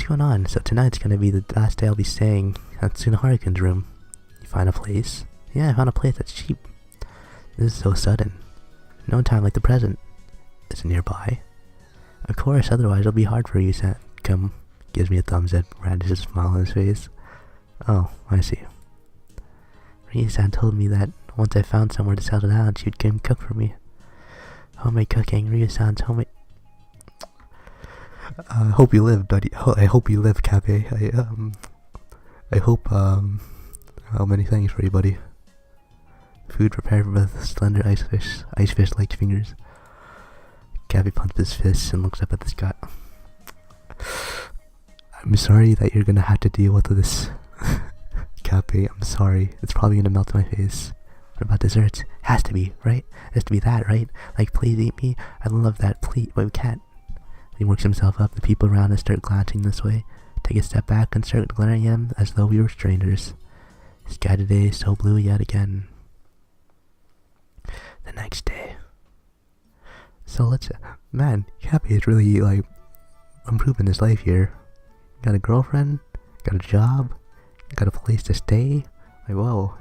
going on? So tonight's gonna be the last day I'll be staying at Tsunohara-kun's room. You find a place? Yeah, I found a place that's cheap. This is so sudden. No time like the present. Is it nearby? Of course, otherwise it'll be hard for you to come. Gives me a thumbs up, brandishes a smile on his face. Oh, I see. Ryu-san told me that once I found somewhere to settle down, she'd come cook for me. Homemade cooking, Ryu-san's homemade... I hope you live, buddy. I hope you live, Cafe. I hope, how many things for you, buddy? Food prepared with slender ice fish-like fingers. Cafe pumps his fists and looks up at the sky. I'm sorry that you're gonna have to deal with this. Cafe, I'm sorry. It's probably gonna melt in my face. What about desserts? Has to be, right? Has to be that, right? Like, please eat me. I love that, please. But we can't. He works himself up. The people around us start glancing this way. Take a step back and start glaring at him as though we were strangers. Sky today so blue yet again. The next day. So let's... Man, Cappy is really, like, improving his life here. Got a girlfriend, got a job, got a place to stay. Like, whoa.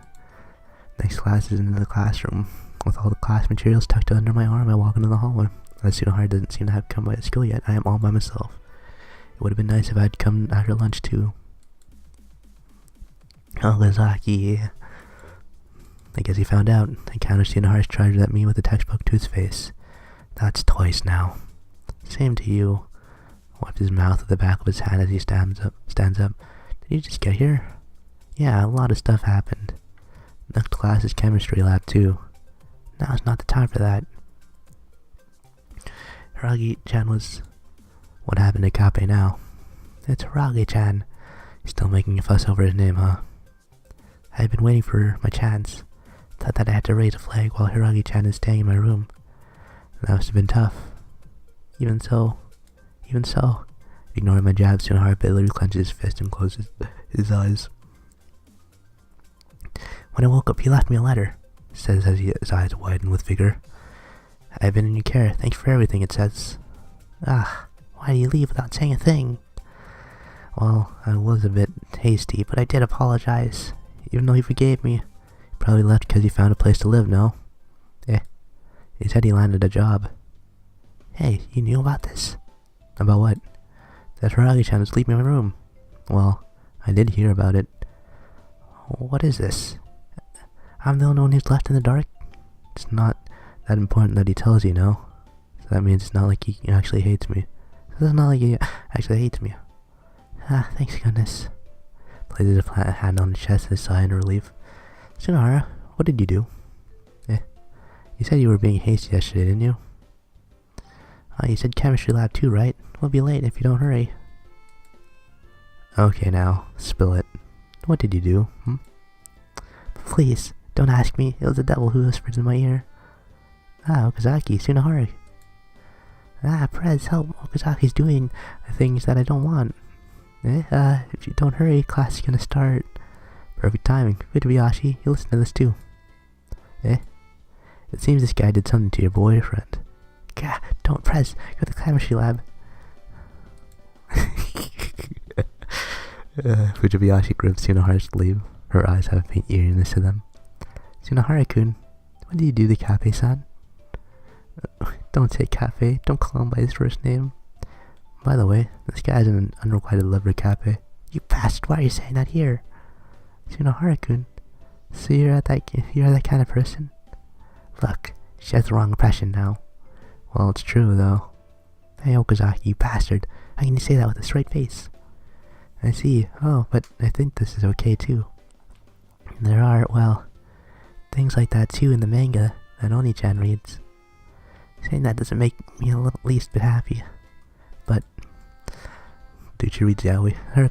Next class is in the classroom. With all the class materials tucked under my arm, I walk into the hallway. As Tsunohara doesn't seem to have come by at school yet, I am all by myself. It would have been nice if I'd come after lunch too. Okazaki. I guess he found out. I countered Tsunohara's charge at me with a textbook to his face. That's twice now. Same to you. Wiped his mouth with the back of his hand as he stands up. Did you just get here? Yeah, a lot of stuff happened. Next class is chemistry lab too. Now's not the time for that. Hiragi-chan was... What happened to Kappe now? It's Hiragi-chan. He's still making a fuss over his name, huh? I've been waiting for my chance. Thought that I had to raise a flag while Hiragi-chan is staying in my room. That must have been tough. Even so... Ignoring my jab, Tsunohara bitterly clenches his fist and closes his eyes. When I woke up, he left me a letter, says as his eyes widen with vigor. I've been in your care. Thanks for everything, it says. Ah, why did you leave without saying a thing? Well, I was a bit hasty, but I did apologize. Even though he forgave me. He probably left because he found a place to live, no? He said he landed a job. Hey, you knew about this? About what? That Hiragi-chan was leaving my room. Well, I did hear about it. What is this? I'm the only one who's left in the dark? It's not that important that he tells you, no? So that means it's not like he actually hates me. So it's not like he actually hates me. Ah, thanks goodness. Places a flat hand on his chest and a sigh in relief. Tsunohara, what did you do? You said you were being hasty yesterday, didn't you? You said chemistry lab too, right? We'll be late if you don't hurry. Okay now, spill it. What did you do, Please, don't ask me. It was the devil who whispered in my ear. Okazaki, Tsunohara. Prez, help. Okazaki's doing things that I don't want. If you don't hurry, class is gonna start. Perfect timing. Fujibayashi, you listen to this too. It seems this guy did something to your boyfriend. Gah, don't Prez, go to the chemistry lab. Fujibayashi grips Tsunohara's sleeve. Her eyes have a faint eeriness to them. Tsunohara-kun, what did you do to Kappe-san? Don't say Kappe, don't call him by his first name. By the way, this guy's an unrequited lover, Kappe. You bastard, why are you saying that here? Tsunohara-kun, so you're that kind of person? Look, she has the wrong impression now. Well, it's true, though. Hey, Okazaki, you bastard. How can you say that with a straight face? I see. Oh, but I think this is okay, too. There are, well, things like that, too, in the manga that Oni-chan reads. Saying that doesn't make me a little least bit happy. But... Duchi reads yaoi. Her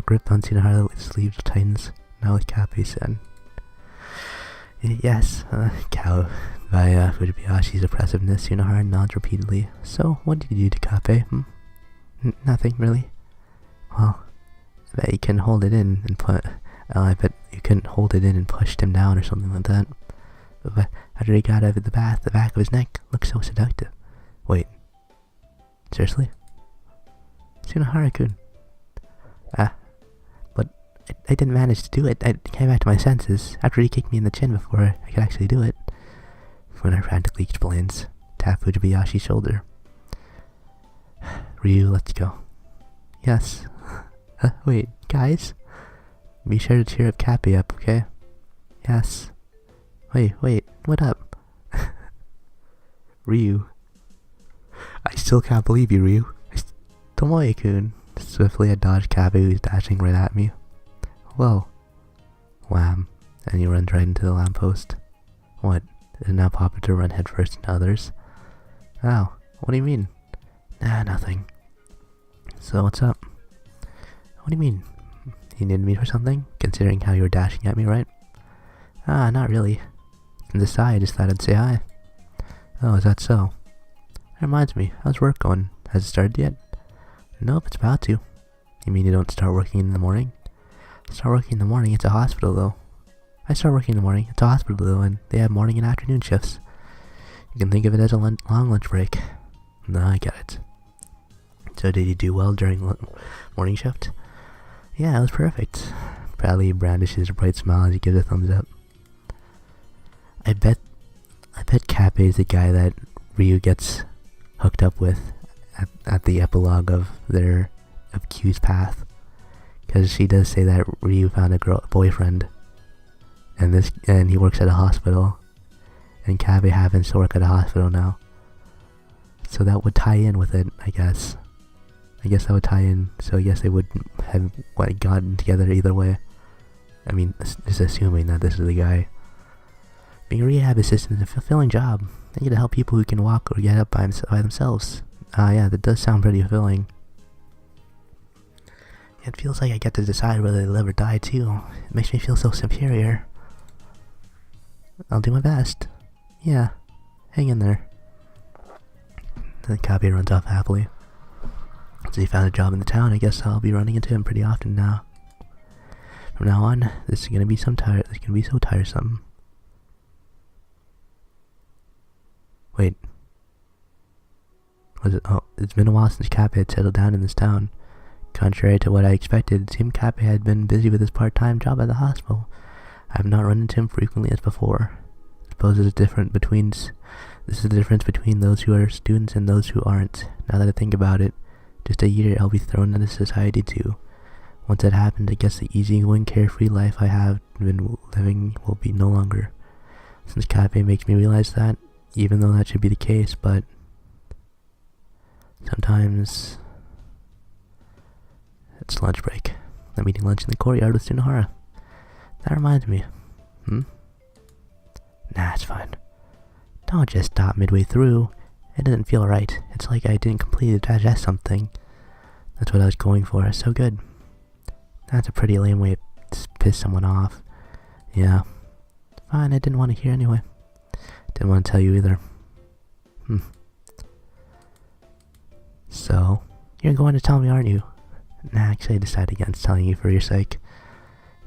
grip on Tsunohara's sleeve tightens. Now with Kappe-san. Yes, cowed by Fujibayashi's oppressiveness, Tsunohara nods repeatedly. So, what did you do to Kappe? Nothing, really. Well, I bet you couldn't hold it in and I bet you couldn't hold it in and pushed him down or something like that. But after he got out of the bath, the back of his neck looked so seductive. Wait. Seriously? Tsunohara-kun. Ah, but I didn't manage to do it. I came back to my senses after he kicked me in the chin before I could actually do it. Funar frantically explains, tap Fujibayashi's shoulder. Ryu, let's go. Yes. Wait, guys? Be sure to cheer up Cappy up, okay? Yes. Wait, what up? Ryu. I still can't believe you, Ryu. Tomoe-kun. Swiftly I dodged Cappy, who's dashing right at me. Whoa. Wham. And he runs right into the lamppost. What? Is it now popular to run headfirst into others? Ow. What do you mean? Nah, nothing. So what's up? What do you mean? You needed me for something? Considering how you were dashing at me, right? Ah, not really. And this I just thought I'd say hi. Oh, is that so? That reminds me, how's work going? Has it started yet? Nope, it's about to. You mean you don't start working in the morning? Start working in the morning, it's a hospital though. I start working in the morning, it's a hospital though, and they have morning and afternoon shifts. You can think of it as a long lunch break. No, I get it. So did you do well during morning shift? Yeah, it was perfect. Proudly brandishes a bright smile as he gives a thumbs up. I bet Cappy is the guy that Ryu gets hooked up with at the epilogue of Q's path. Because she does say that Ryu found a boyfriend. And he works at a hospital. And Cappy happens to work at a hospital now. So that would tie in with it, I guess. I guess that would tie in, so I guess they wouldn't have gotten together either way. I mean, just assuming that this is the guy. Being a rehab assistant is a fulfilling job. They get to help people who can walk or get up by themselves. Yeah, that does sound pretty fulfilling. It feels like I get to decide whether they live or die too. It makes me feel so superior. I'll do my best. Yeah, hang in there. Then Cappy runs off happily. Since he found a job in the town, I guess I'll be running into him pretty often now. From now on, this is gonna be so tiresome. Wait. Was it? Oh, it's been a while since Cappy had settled down in this town. Contrary to what I expected, it seemed Cappy had been busy with his part-time job at the hospital. I have not run into him frequently as before. I suppose this is the difference between those who are students and those who aren't. Now that I think about it, just a year I'll be thrown into society too. Once that happens, I guess the easygoing, carefree life I have been living will be no longer. Since Cappy makes me realize that, even though that should be the case, but sometimes it's lunch break. I'm eating lunch in the courtyard with Tsunohara. That reminds me. Nah, it's fine. Don't just stop midway through. It doesn't feel right. It's like I didn't completely digest something. That's what I was going for. So good. That's a pretty lame way to piss someone off. Yeah. Fine, I didn't want to hear anyway. Didn't want to tell you either. So, you're going to tell me, aren't you? Nah, actually I decided against telling you for your sake.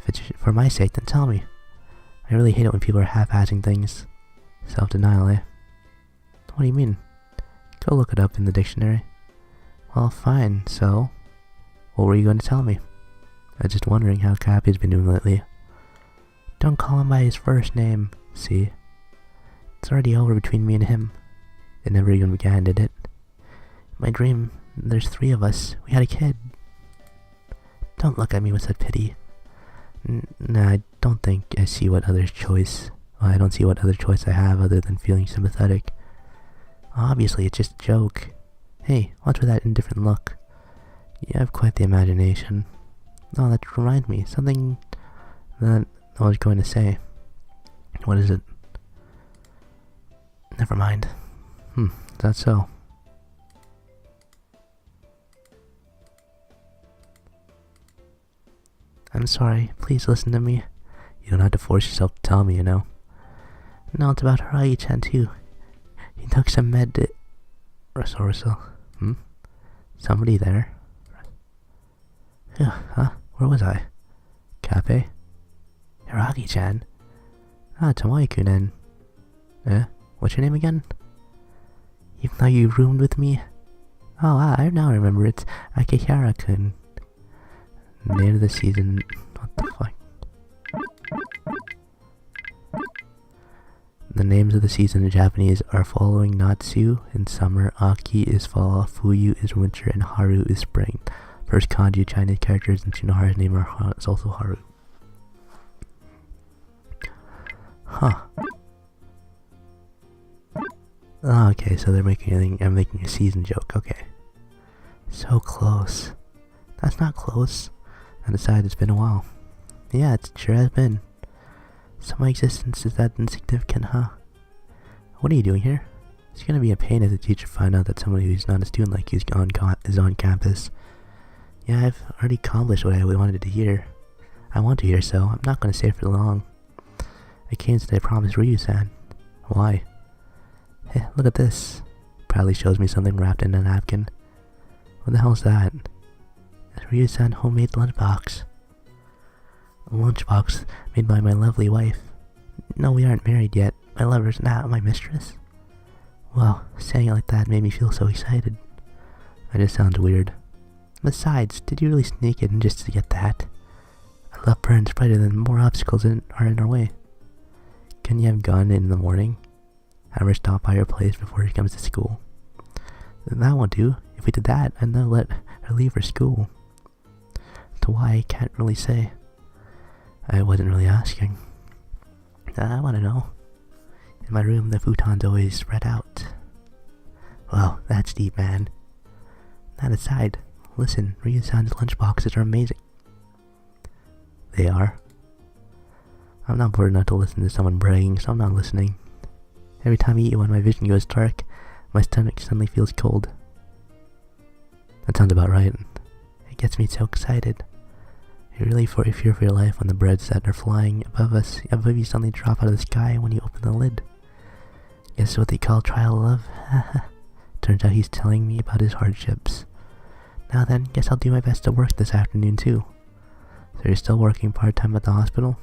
If it's for my sake, then tell me. I really hate it when people are half-assing things. Self-denial, eh? What do you mean? Go look it up in the dictionary. Well, fine, so what were you going to tell me? I was just wondering how Cappy's been doing lately. Don't call him by his first name, see? It's already over between me and him. It never even began, did it? My dream, there's 3 of us. We had a kid. Don't look at me with such pity. Nah, I don't think I see what other choice. Well, I don't see what other choice I have other than feeling sympathetic. Obviously, it's just a joke. Hey, what's with that indifferent look? You have quite the imagination. Oh, that reminds me, something that I was going to say. What is it? Never mind. Is that so? I'm sorry, please listen to me. You don't have to force yourself to tell me, you know. No, it's about Haragi-chan too. He took some med Russell. Somebody there? Huh? Where was I? Cafe? Haragi-chan? Ah, Tomoe-kun. What's your name again? Even though you roomed with me? Oh, I now remember, it's Akihara-kun. The name of the season... What the fuck? The names of the season in Japanese are following: Natsu in summer, Aki is fall, Fuyu is winter, and Haru is spring. First kanji Chinese characters in Tsunohara's name is also Haru. Huh. Oh, okay, so I'm making a season joke, okay. So close. That's not close. And besides, it's been a while. Yeah, it sure has been. So my existence is that insignificant, huh? What are you doing here? It's gonna be a pain if the teacher finds out that somebody who's not a student like you is on campus. Yeah, I've already accomplished what I wanted to hear. I want to hear, so I'm not gonna stay for long. I came since I promised Ryu-san. Why? Hey, look at this. Proudly shows me something wrapped in a napkin. What the hell is that? It's Ryu-san homemade lunchbox. A lunchbox made by my lovely wife. No, we aren't married yet. My lover's not my mistress. Well, saying it like that made me feel so excited. That just sounds weird. Besides, did you really sneak in just to get that? I love burns brighter than more obstacles are in our way. Can you have gone in the morning? Have her stop by your place before she comes to school? That won't do. If we did that, I'd never let her leave her school. To why, I can't really say. I wasn't really asking. I want to know. In my room, the futon's always spread out. Wow, that's deep, man. That aside, listen, Ryu-san's lunchboxes are amazing. They are? I'm not bored enough to listen to someone bragging, so I'm not listening. Every time I eat one, my vision goes dark. My stomach suddenly feels cold. That sounds about right. It gets me so excited. You really fear for your life when the breads that are flying above you suddenly drop out of the sky when you open the lid. Guess what they call trial love? Turns out he's telling me about his hardships. Now then, guess I'll do my best to work this afternoon too. So you're still working part-time at the hospital?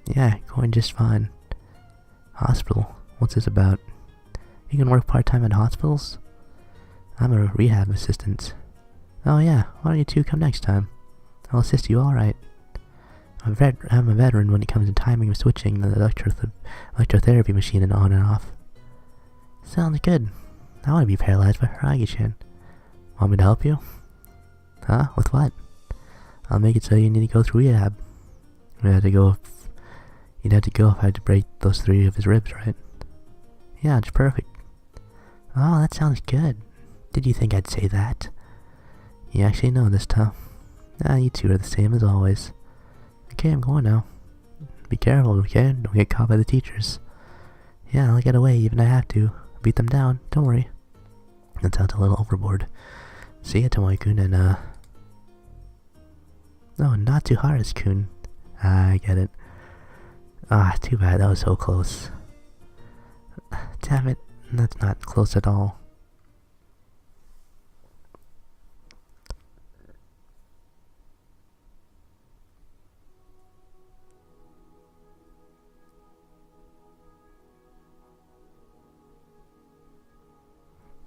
Yeah, going just fine. Hospital? What's this about? You can work part-time at hospitals? I'm a rehab assistant. Oh yeah, why don't you two come next time? I'll assist you alright. I'm a veteran when it comes to timing of switching the electrotherapy machine and on and off. Sounds good. I want to be paralyzed by Haragi-chan. Want me to help you? Huh? With what? I'll make it so you need to go through rehab. You'd have to go if I had to break those 3 of his ribs, right? Yeah, it's perfect. Oh, that sounds good. Did you think I'd say that? You actually know this time. Ah, you two are the same as always. Okay, I'm going now. Be careful, okay? Don't get caught by the teachers. Yeah, I'll get away even if I have to. Beat them down, don't worry. That sounds a little overboard. See ya, Tomoe-kun, and no, not too hard, Kun. I get it. Ah, too bad, that was so close. Damn it, that's not close at all.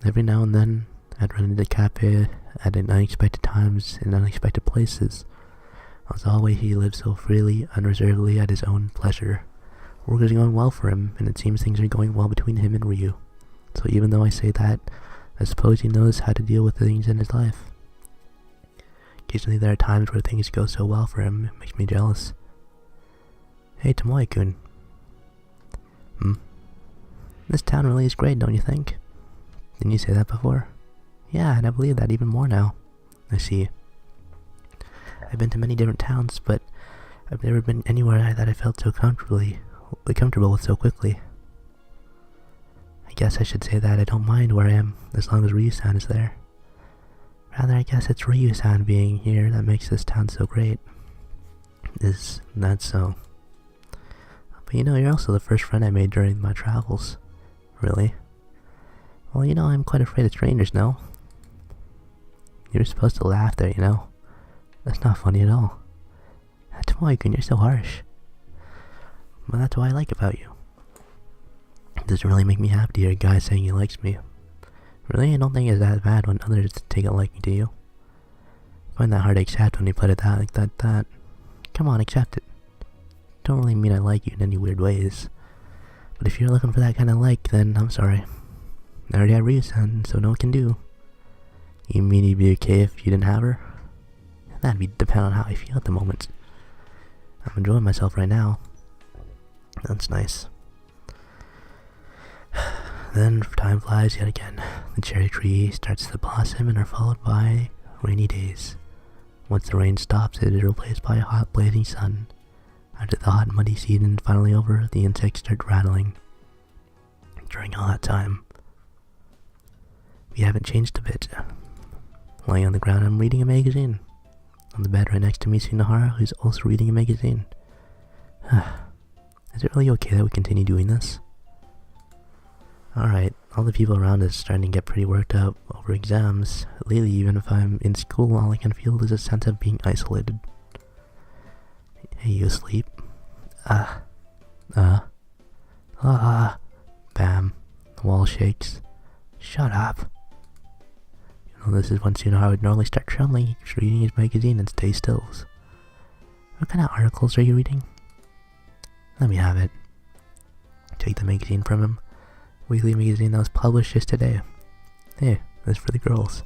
Every now and then, I'd run into the cafe at unexpected times in unexpected places. As always, he lived so freely, unreservedly at his own pleasure. Work is going well for him, and it seems things are going well between him and Ryu. So even though I say that, I suppose he knows how to deal with things in his life. Occasionally there are times where things go so well for him, it makes me jealous. Hey, Tomoe-kun. This town really is great, don't you think? Didn't you say that before? Yeah, and I believe that even more now. I see. I've been to many different towns, but I've never been anywhere that I felt so comfortable with so quickly. I guess I should say that I don't mind where I am, as long as Ryu-san is there. Rather, I guess it's Ryu-san being here that makes this town so great. Is that so? But you know, you're also the first friend I made during my travels. Really? Well, you know, I'm quite afraid of strangers, no? You're supposed to laugh there, you know? That's not funny at all. Tomoe-kun, you're so harsh. But that's what I like about you. It doesn't really make me happy to hear a guy saying he likes me. Really, I don't think it's that bad when others take a liking to you. Find that hard to accept when you put it that like that. Come on, accept it. Don't really mean I like you in any weird ways. But if you're looking for that kind of like, then I'm sorry. I already have Ryusan, so no one can do. You mean you'd be okay if you didn't have her? That'd be depend on how I feel at the moment. I'm enjoying myself right now. That's nice. Then time flies yet again. The cherry tree starts to blossom and are followed by rainy days. Once the rain stops, it is replaced by a hot blazing sun. After the hot muddy season is finally over, the insects start rattling. During all that time, we haven't changed a bit. Lying on the ground, I'm reading a magazine. On the bed right next to me is Shinohara, who's also reading a magazine. Is it really okay that we continue doing this? Alright, all the people around us are starting to get pretty worked up over exams. Lately, even if I'm in school, all I can feel is a sense of being isolated. Hey, you asleep? Bam. The wall shakes. Shut up. You know, this is when Shinohara would normally start trembling. He's reading his magazine and stay stills. What kind of articles are you reading? Let me have it. Take the magazine from him. Weekly magazine that was published just today. Hey, this is for the girls.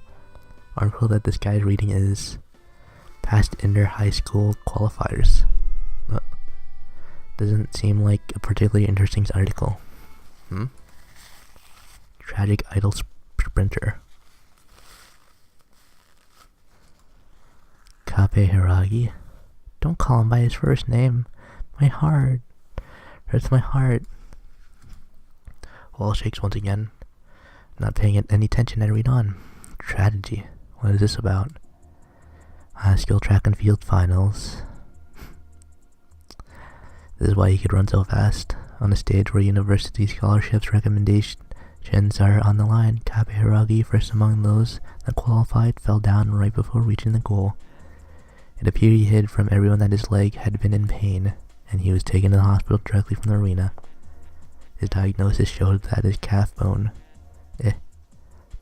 Article that this guy is reading is Past Inter High School Qualifiers. Doesn't seem like a particularly interesting article. Tragic idol sprinter. Kape Hiragi? Don't call him by his first name. My heart. Hurts my heart. Wall shakes once again. Not paying it any attention, I read on. Tragedy. What is this about? High school track and field finals. This is why he could run so fast. On a stage where university scholarships recommendations are on the line, Kabe Hiragi, first among those that qualified, fell down right before reaching the goal. It appeared he hid from everyone that his leg had been in pain, and he was taken to the hospital directly from the arena. His diagnosis showed that his calf bone.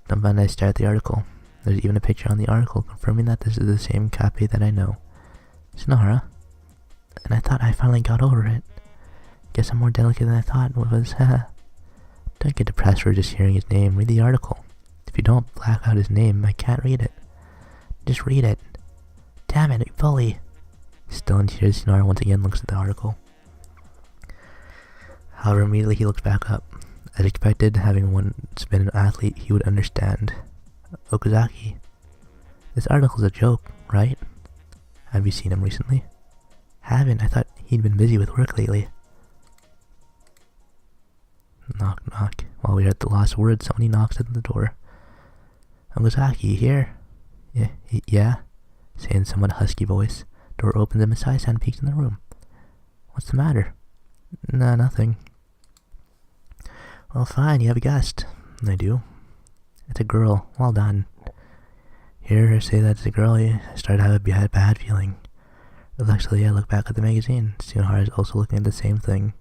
Don't find I start the article. There's even a picture on the article confirming that this is the same Kape that I know. Shinohara. And I thought I finally got over it. Guess I'm more delicate than I thought it was. Don't get depressed for just hearing his name. Read the article. If you don't black out his name, I can't read it. Just read it. Damn it, fully. Still in tears, Shinohara once again looks at the article. However, immediately he looks back up. As expected, having once been an athlete, he would understand. Okazaki. This article's a joke, right? Have you seen him recently? Haven't. I thought he'd been busy with work lately. Knock, knock. While we are at the last word, somebody knocks at the door. Okazaki, here? Yeah? Saying in a somewhat husky voice. Door opens and Masai-san peeks in the room. What's the matter? Nah, nothing. Well, fine, you have a guest. I do. It's a girl. Well done. Hear her say that it's a girl, I started to have a bad feeling. Reluctantly, I look back at the magazine. Shinohara is also looking at the same thing.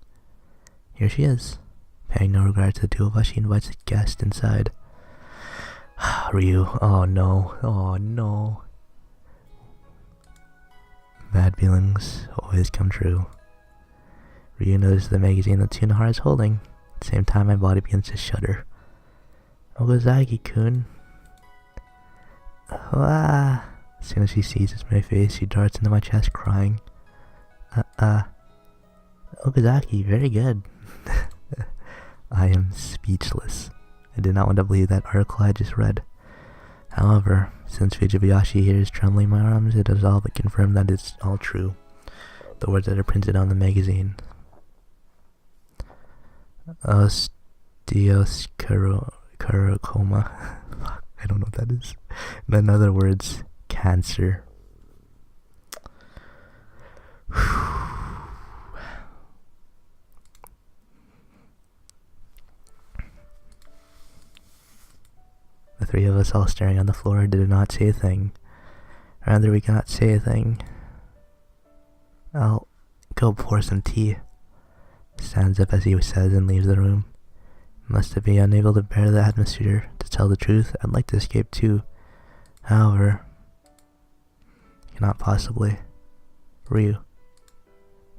Here she is. Paying no regard to the two of us, she invites the guest inside. Ryu. Oh no. Oh no. Bad feelings always come true. Ryu notices the magazine that Shinohara is holding. At the same time, my body begins to shudder. Okazaki-kun. As soon as she sees my face, she darts into my chest crying. Okazaki, very good. I am speechless. I did not want to believe that article I just read. However, since Fujibayashi here is trembling my arms, it is all but confirmed that it's all true. The words that are printed on the magazine. Osteosarcoma. Fuck, I don't know what that is. In other words, cancer. The three of us all staring on the floor did not say a thing. Rather, we cannot say a thing. I'll go pour some tea. Stands up as he says and leaves the room. Must be unable to bear the atmosphere. To tell the truth, I'd like to escape too. However, Cannot possibly. Ryu.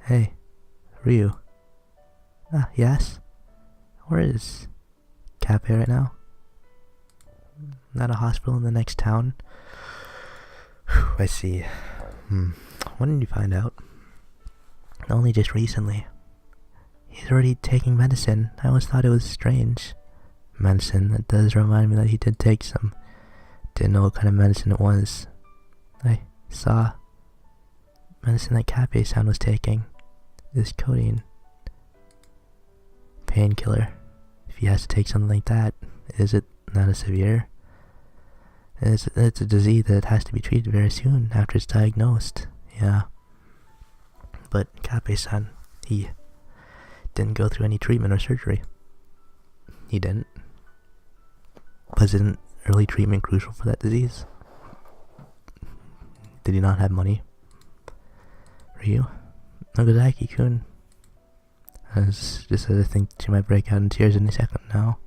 Hey, Ryu. Yes? Where is Cafe right now? Not a hospital in the next town? I see. When did you find out? Only just recently. He's already taking medicine. I always thought it was strange. Medicine, that does remind me that he did take some. Didn't know what kind of medicine it was. I saw medicine that Cafe-san was taking. Is codeine. Painkiller. If he has to take something like that, is it not as severe? It's a disease that has to be treated very soon after it's diagnosed. Yeah. But Cafe-san, he didn't go through any treatment or surgery. He didn't. Wasn't early treatment crucial for that disease? Did he not have money? Ryu? Nogazaki-kun. Just as I think she might break out in tears any second now.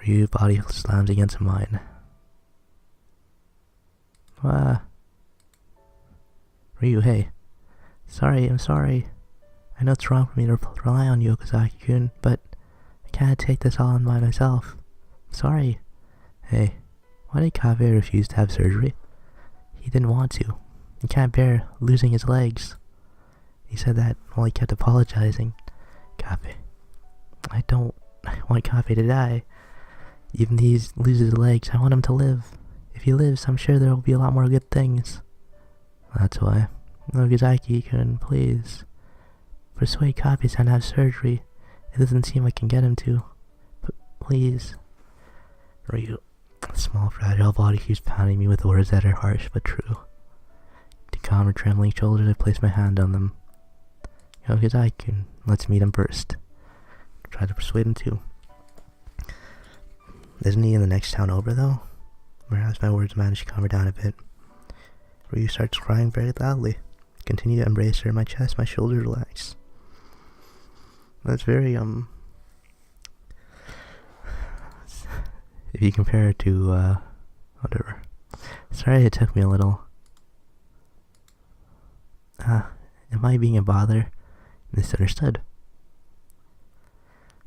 Ryu's body slams against mine. Ryu, hey. I'm sorry. I know it's wrong for me to rely on you, Okazaki-kun, but I can't take this all on by myself. Sorry. Hey, why did Kabe refuse to have surgery? He didn't want to. He can't bear losing his legs. He said that while he kept apologizing. Kabe, I don't want Kabe to die. Even if he loses his legs, I want him to live. If he lives, I'm sure there will be a lot more good things. That's why. Nogazaki-kun, please. Persuade Kabe-san to have surgery. It doesn't seem like I can get him to. But please. Ryu, the small fragile body keeps pounding me with words that are harsh but true. To calm her trembling shoulders, I place my hand on them. Nogazaki-kun, let's meet him first. Try to persuade him too. Isn't he in the next town over though? Perhaps my words manage to calm her down a bit. Ryu starts crying very loudly. Continue to embrace her in my chest, my shoulders relax. That's very, if you compare it to, whatever. Sorry it took me a little. Am I being a bother? Misunderstood.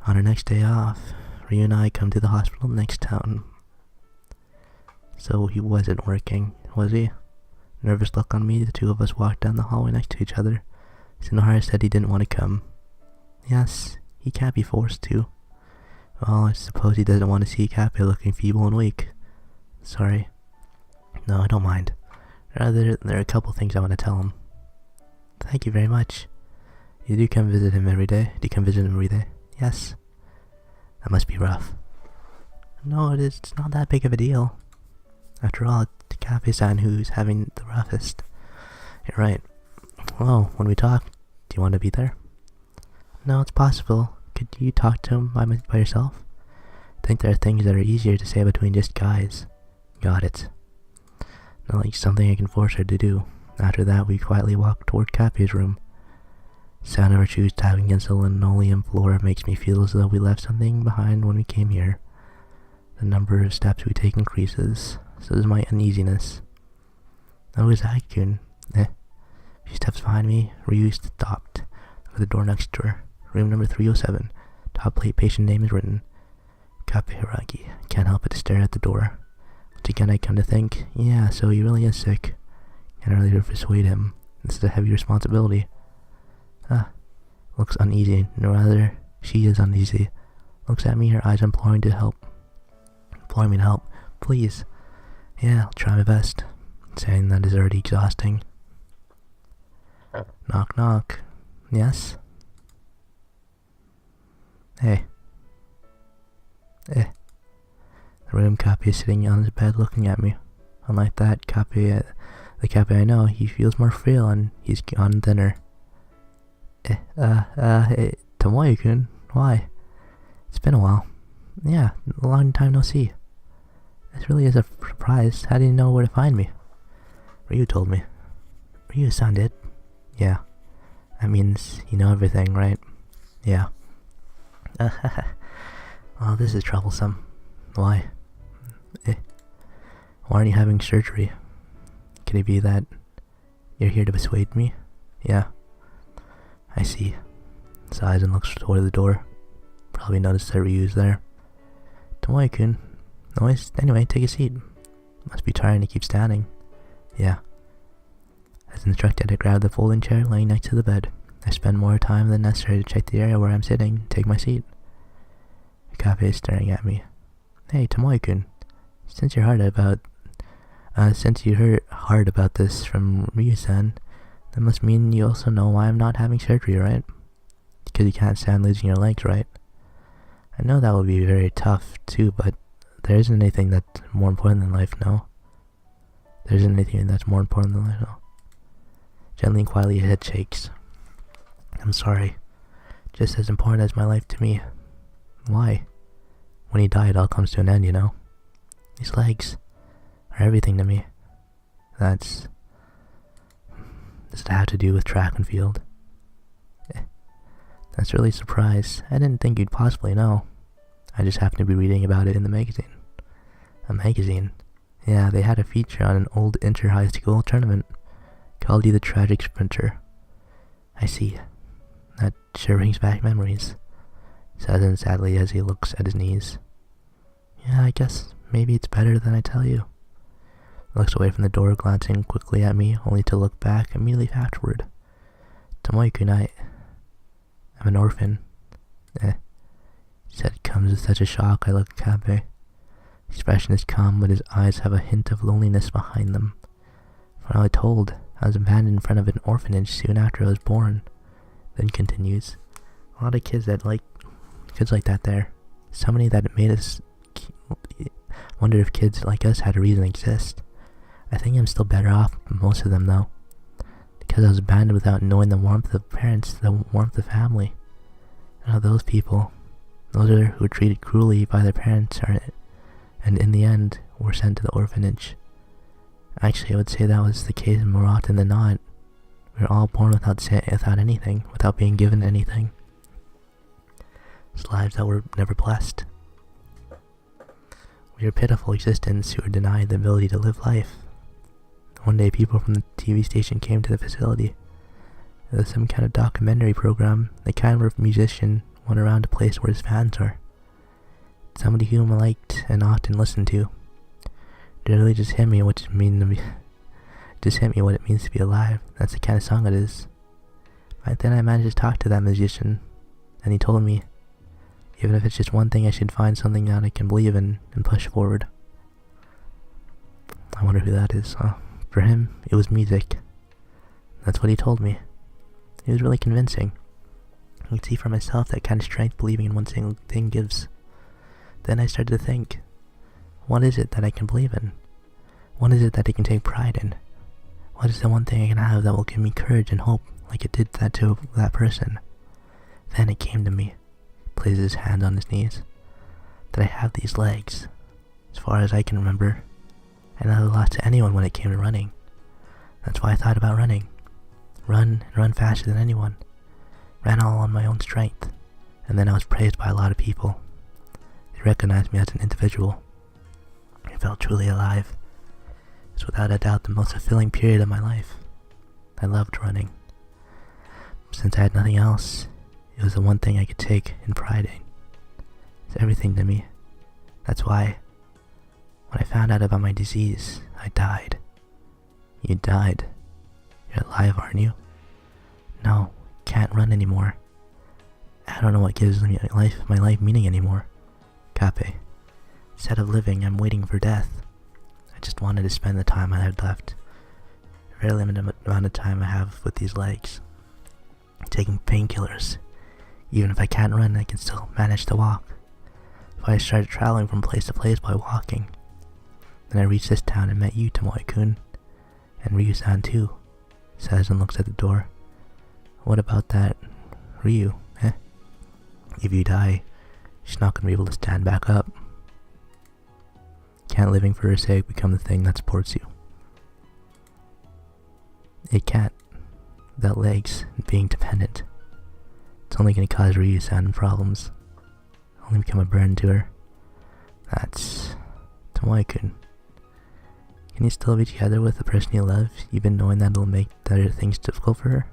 On our next day off, Ryu and I come to the hospital in the next town. So he wasn't working, was he? Nervous look on me, the two of us walked down the hallway next to each other. Shinohara said he didn't want to come. Yes, he can't be forced to. Well, I suppose he doesn't want to see Kappe looking feeble and weak. Sorry. No, I don't mind. Rather, there are a couple things I want to tell him. Thank you very much. You do come visit him every day? Do you come visit him every day? Yes. That must be rough. No, it's not that big of a deal. After all, it's Kappe-san who's having the roughest. You're right. Well, when we talk, do you want to be there? No, it's possible. Could you talk to him by yourself? I think there are things that are easier to say between just guys. Got it. Not like something I can force her to do. After that, we quietly walk toward Kappe's room. Sound of our shoes tapping against the linoleum floor makes me feel as though we left something behind when we came here. The number of steps we take increases. So does my uneasiness. Nogazaki-kun. She steps behind me. Ryu stopped at the door next to her. Room number 307. Top plate patient name is written. Kappe Hiragi. Can't help but to stare at the door. Once again I come to think, yeah, so he really is sick. Can't really persuade him. This is a heavy responsibility. Looks uneasy. No, rather, she is uneasy. Looks at me, her eyes imploring me to help. Please. Yeah, I'll try my best. Saying that is already exhausting. Knock knock. Yes? Hey. The room Kappe is sitting on his bed looking at me. Unlike that Kappe, the Kappe I know, he feels more frail and he's gone thinner. Hey, Tomoyo-kun, why? It's been a while. Yeah, a long time no see. This really is a surprise. How did you know where to find me? Ryu told me. Ryu-san did? Yeah. That means you know everything, right? Yeah. Well, this is troublesome. Why? Why aren't you having surgery? Could it be that you're here to persuade me? Yeah, I see. Sighs and looks toward the door. Probably noticed that Ryu's there. Tomoe-kun. Anyway, take a seat. Must be tiring to keep standing. Yeah. As instructed, I grabbed the folding chair laying next to the bed. I spend more time than necessary to check the area where I'm sitting, take my seat. Kabe is staring at me. Hey, Tomoe-kun. Since you heard about this from Ryu-san, that must mean you also know why I'm not having surgery, right? Because you can't stand losing your legs, right? I know that will be very tough, too, but there isn't anything that's more important than life, no? There isn't anything that's more important than life, no? Gently and quietly, your head shakes. I'm sorry. Just as important as my life to me. Why? When he died, it all comes to an end, you know? These legs are everything to me. Does it have to do with track and field? That's really a surprise. I didn't think you'd possibly know. I just happened to be reading about it in the magazine. A magazine? Yeah, they had a feature on an old inter-high school tournament. Called you the Tragic Sprinter. I see. That sure brings back memories. Says him sadly as he looks at his knees. Yeah, I guess maybe it's better than I tell you. Looks away from the door, glancing quickly at me, only to look back immediately afterward. Tomoe-kun, I'm an orphan. Said comes with such a shock, I look at Kabe. His expression is calm, but his eyes have a hint of loneliness behind them. From all I told, I was abandoned in front of an orphanage soon after I was born. Then continues, a lot of kids like that there. So many that it made us wonder if kids like us had a reason to exist. I think I'm still better off than most of them though. Because I was abandoned without knowing the warmth of parents, the warmth of family. And those people, those are who were treated cruelly by their parents and in the end were sent to the orphanage. Actually, I would say that was the case more often than not. We were all born without anything, without being given anything. It's lives that were never blessed. We are pitiful existence who are denied the ability to live life. One day, people from the TV station came to the facility. It was some kind of documentary program. The kind where a musician went around a place where his fans are. Somebody whom I liked and often listened to. It really just hit me what it means to be alive. That's the kind of song it is. Back then I managed to talk to that musician, and he told me, even if it's just one thing, I should find something that I can believe in and push forward. I wonder who that is. For him, it was music. That's what he told me. It was really convincing. I could see for myself that kind of strength believing in one single thing gives. Then I started to think, what is it that I can believe in? What is it that I can take pride in? What is the one thing I can have that will give me courage and hope like it did that to that person? Then it came to me, places his hand on his knees, that I have these legs. As far as I can remember, I never lost to anyone when it came to running. That's why I thought about running. Run and run faster than anyone. Ran all on my own strength, and then I was praised by a lot of people. They recognized me as an individual. I felt truly alive. It's without a doubt the most fulfilling period of my life. I loved running. Since I had nothing else, it was the one thing I could take in pride in. It's everything to me. That's why, when I found out about my disease, I died. You died. You're alive, aren't you? No, can't run anymore. I don't know what gives my life meaning anymore. Kape. Instead of living, I'm waiting for death. I just wanted to spend the time I had left. A very limited amount of time I have with these legs. Taking painkillers. Even if I can't run, I can still manage to walk. If I started traveling from place to place by walking. Then I reached this town and met you, Tomoe-kun. And Ryu-san too. Says and looks at the door. What about that Ryu, eh? If you die, she's not gonna be able to stand back up. Can't living for her sake become the thing that supports you. It can't. Without legs and being dependent. It's only gonna cause Ryu-san problems. Only become a burden to her. That's Tomoe-kun. Can you still be together with the person you love, even knowing that it'll make other things difficult for her?